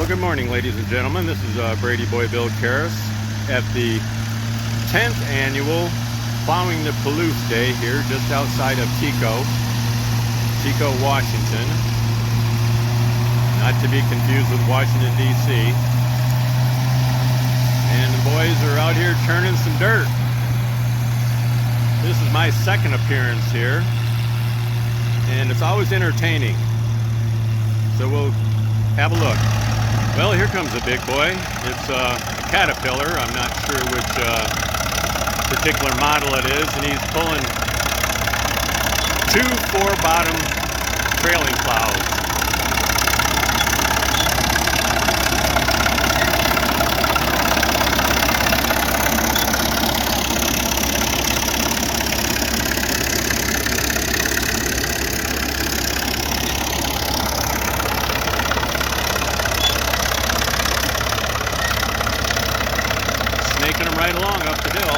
Well, good morning, ladies and gentlemen. This is Brady Boy Bill Karras at the 10th annual Plowing the Palouse Day here just outside of Tekoa, Washington. Not to be confused with Washington, D.C. And the boys are out here churning some dirt. This is my second appearance here, and it's always entertaining. So we'll have a look. Well, here comes a big boy. It's a Caterpillar. I'm not sure which particular model it is, and he's pulling two 4-bottom trailing plows. Snaking them right along up the hill.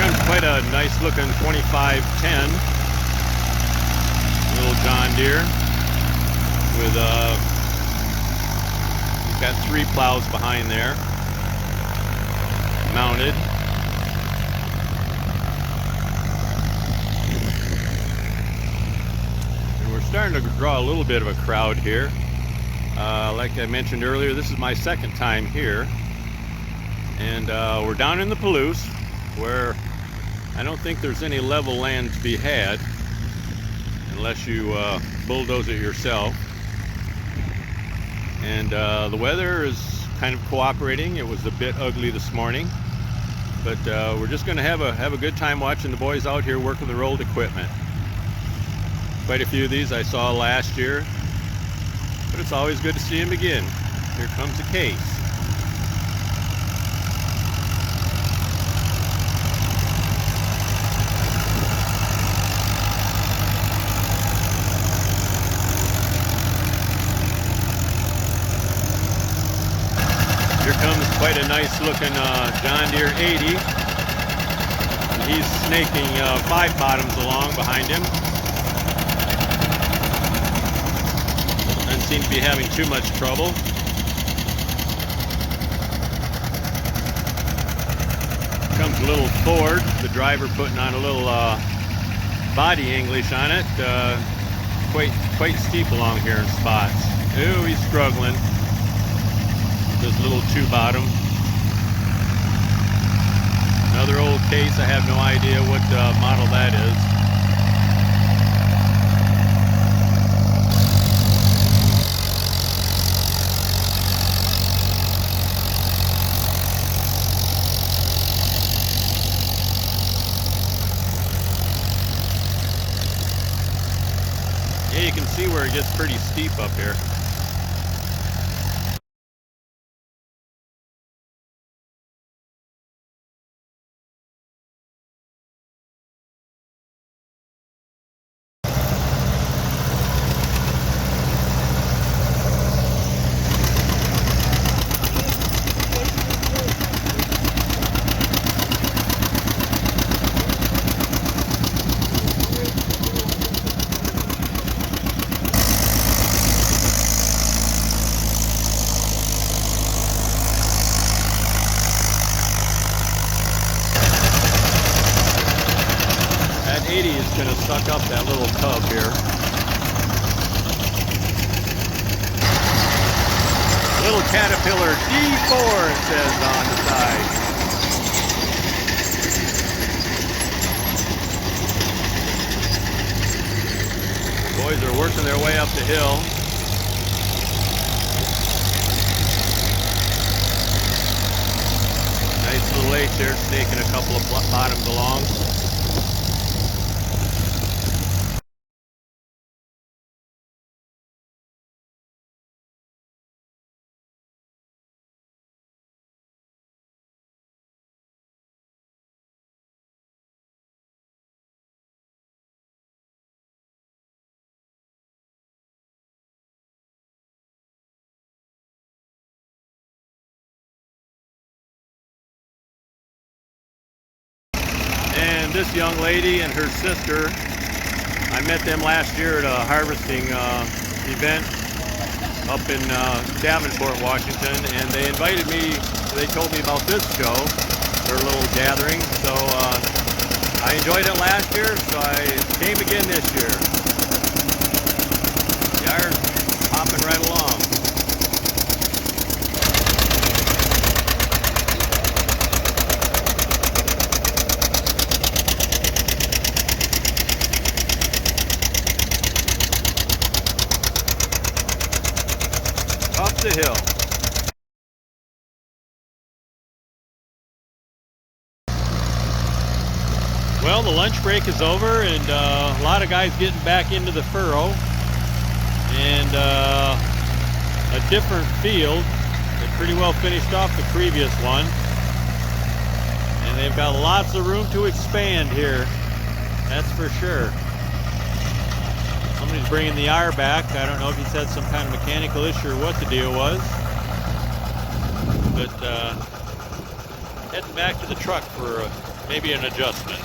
Comes quite a nice looking 2510 little John Deere with he's got 3 plows behind there mounted. And we're starting to draw a little bit of a crowd here. Like I mentioned earlier, this is my second time here. And we're down in the Palouse, where I don't think there's any level land to be had unless you bulldoze it yourself. And the weather is kind of cooperating. It was a bit ugly this morning, but we're just going to have a good time watching the boys out here working the rolled equipment. Quite a few of these I saw last year, but it's always good to see them again. Here comes a case. Here comes quite a nice looking John Deere 80. And he's snaking 5 bottoms along behind him. Doesn't seem to be having too much trouble. Comes a little Ford, the driver putting on a little body English on it. Quite steep along here in spots. Ooh, he's struggling. This little 2-bottom. Another old case. I have no idea what model that is. Yeah, you can see where it gets pretty steep up here. That 80 is going to suck up that little cub here. Little Caterpillar D4, it says on the side. Boys are working their way up the hill. Nice little H there, snaking a couple of bottoms along. And this young lady and her sister, I met them last year at a harvesting event up in Davenport, Washington, and they invited me. They told me about this show, their little gathering. So I enjoyed it last year, so I came again this year. The iron's hopping right along. Up the hill. Well, the lunch break is over, and a lot of guys getting back into the furrow. And a different field. They pretty well finished off the previous one. And they've got lots of room to expand here. That's for sure. Somebody's bringing the R back. I don't know if he's had some kind of mechanical issue or what the deal was. But heading back to the truck for maybe an adjustment.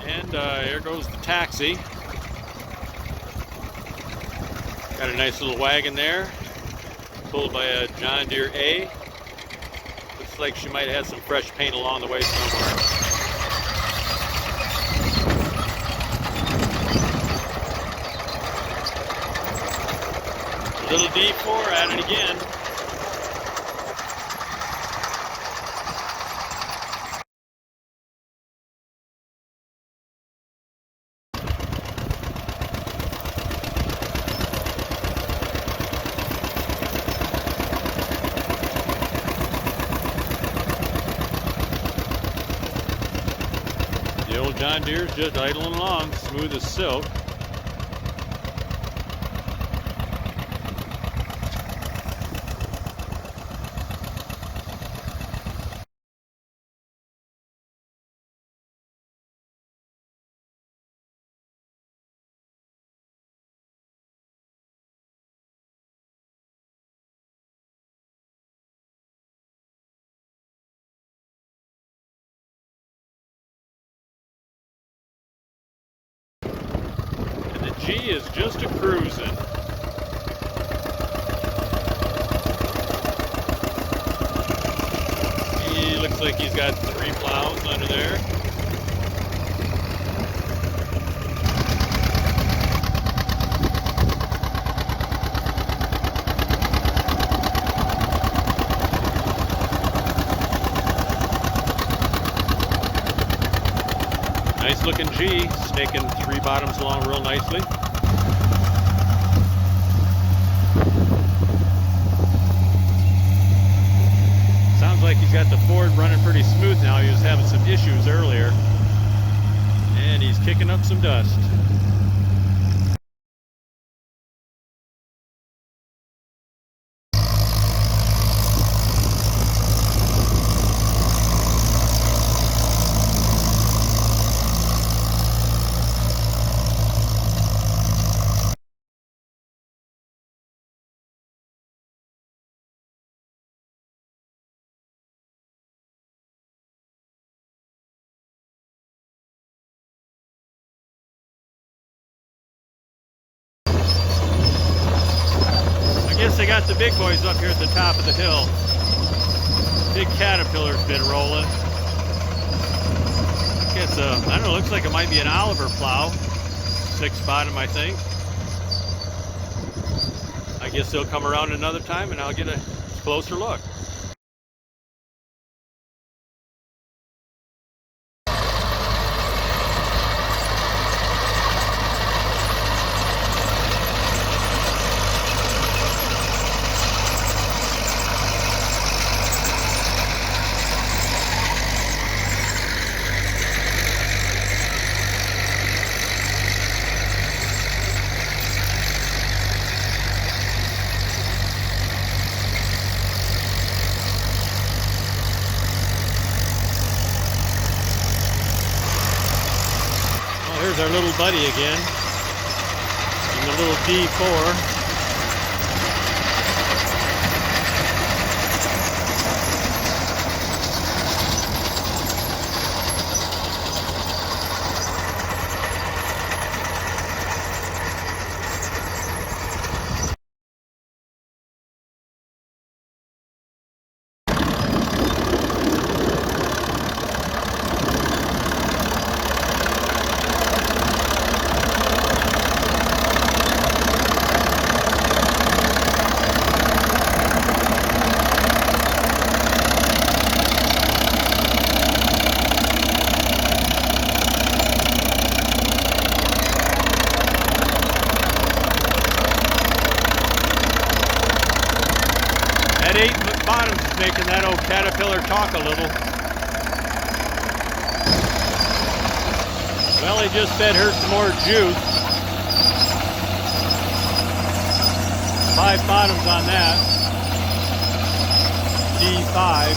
And here goes the taxi. Got a nice little wagon there, pulled by a John Deere A. Looks like she might have had some fresh paint along the way somewhere. Little D4 at it again. The old John Deere's just idling along, smooth as silk. G is just a cruising. He looks like he's got 3 plows under there. Nice looking G, snaking 3 bottoms along real nicely. Sounds like he's got the Ford running pretty smooth now. He was having some issues earlier. And he's kicking up some dust. I guess they got the big boys up here at the top of the hill. Big Caterpillar's been rolling. It's I don't know, looks like it might be an Oliver plow. 6 bottom, I think. I guess they'll come around another time and I'll get a closer look. Here's our little buddy again, in the little D4. That 8 bottom's making that old Caterpillar talk a little. Well, he just fed her some more juice. 5 bottoms on that. D5.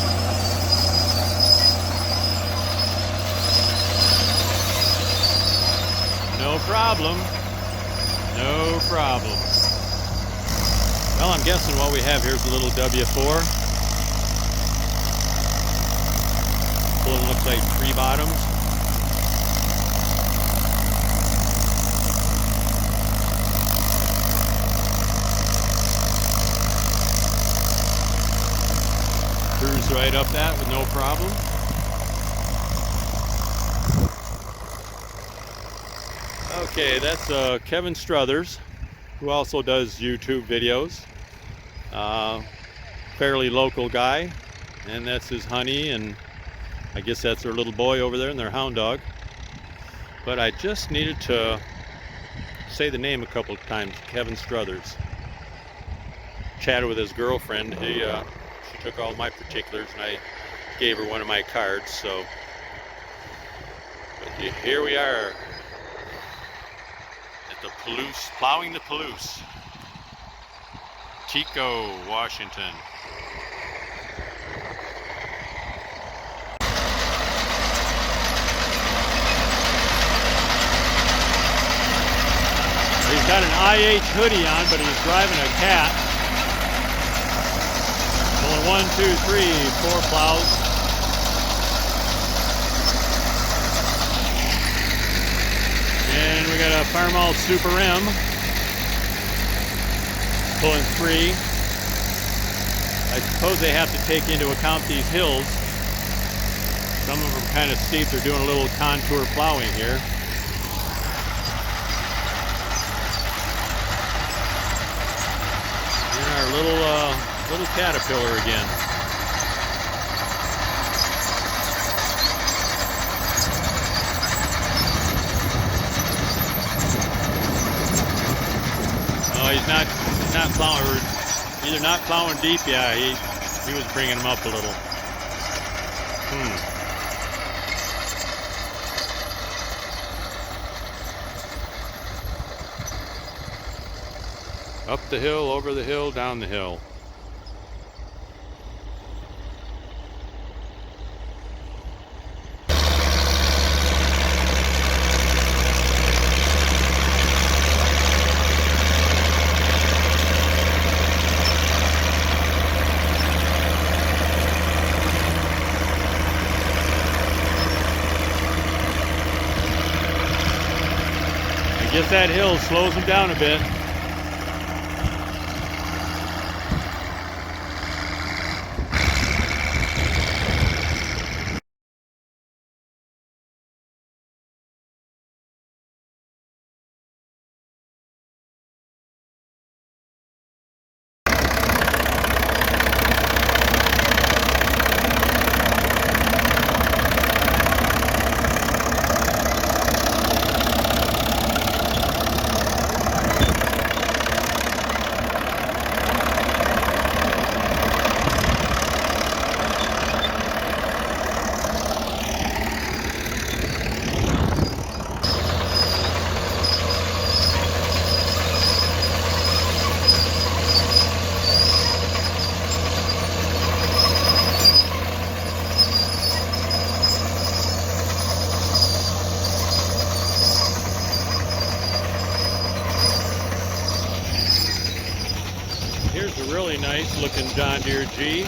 No problem. No problem. Well, I'm guessing what we have here is a little W4. Pulling looks like 3 bottoms. Cruise right up that with no problem. Okay, that's Kevin Struthers, who also does YouTube videos. Fairly local guy, and that's his honey, and I guess that's their little boy over there and their hound dog. But I just needed to say the name a couple of times, Kevin Struthers. Chatted with his girlfriend. She took all my particulars and I gave her one of my cards, so. But here we are at the Palouse, Plowing the Palouse. Tekoa, Washington. He's got an IH hoodie on, but he's driving a cat. Pulling 1, 2, 3, 4 plows. And we got a Farmall Super M. Pulling 3. I suppose they have to take into account these hills. Some of them are kind of steep. They're doing a little contour plowing here. Here's our little Caterpillar again. Oh, he's not plowing, either not plowing deep. Yeah, he was bringing him up a little. Up the hill, over the hill, down the hill. I guess that hill slows him down a bit. Here's a really nice looking John Deere G.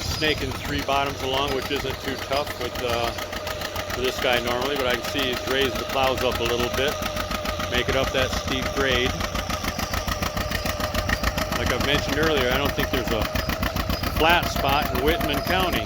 Snaking 3 bottoms along, which isn't too tough for this guy normally, but I can see he's raised the plows up a little bit, make it up that steep grade. Like I've mentioned earlier, I don't think there's a flat spot in Whitman County.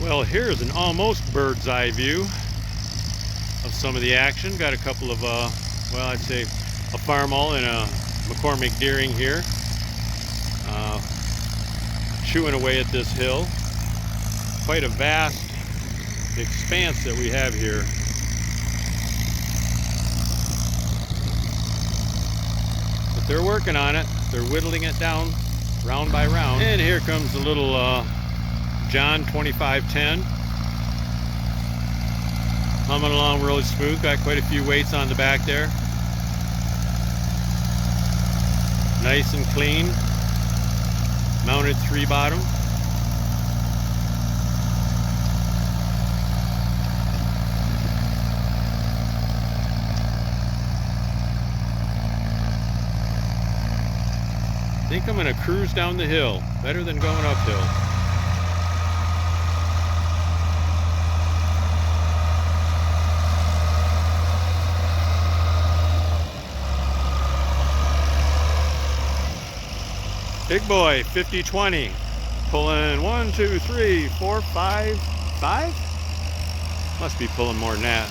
Well, here's an almost bird's eye view of some of the action. Got a couple of, well, I'd say a Farmall and a McCormick Deering here. chewing away at this hill. Quite a vast expanse that we have here. But they're working on it. They're whittling it down round by round. And here comes the little John 2510. Humming along really smooth. Got quite a few weights on the back there. Nice and clean. Mounted 3-bottom. I think I'm going to cruise down the hill. Better than going uphill. Big boy, 50-20. Pulling 1, 2, 3, 4, 5. 5? Must be pulling more than that.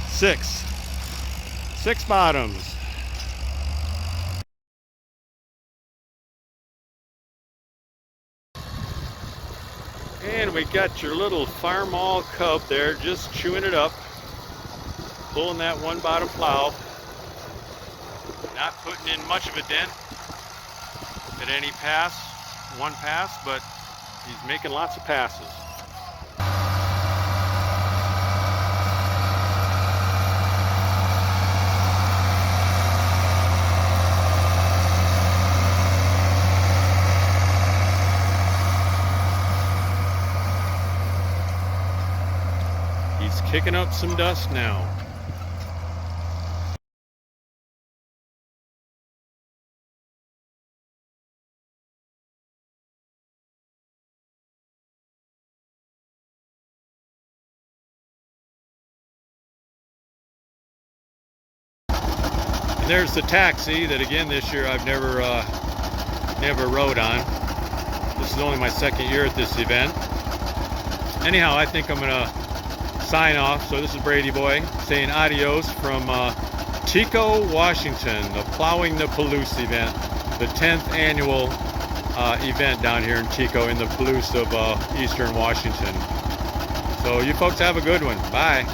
6. 6 bottoms. And we got your little Farmall cub there, just chewing it up. Pulling that 1-bottom plow. Not putting in much of a dent at any pass, one pass, but he's making lots of passes. He's kicking up some dust now. And there's the taxi that, again, this year I've never rode on. This is only my 2nd year at this event. Anyhow, I think I'm gonna sign off. So this is Brady Boy saying adios from Tekoa, Washington, the Plowing the Palouse event, the 10th annual event down here in Tekoa in the Palouse of eastern Washington. So you folks have a good one. Bye.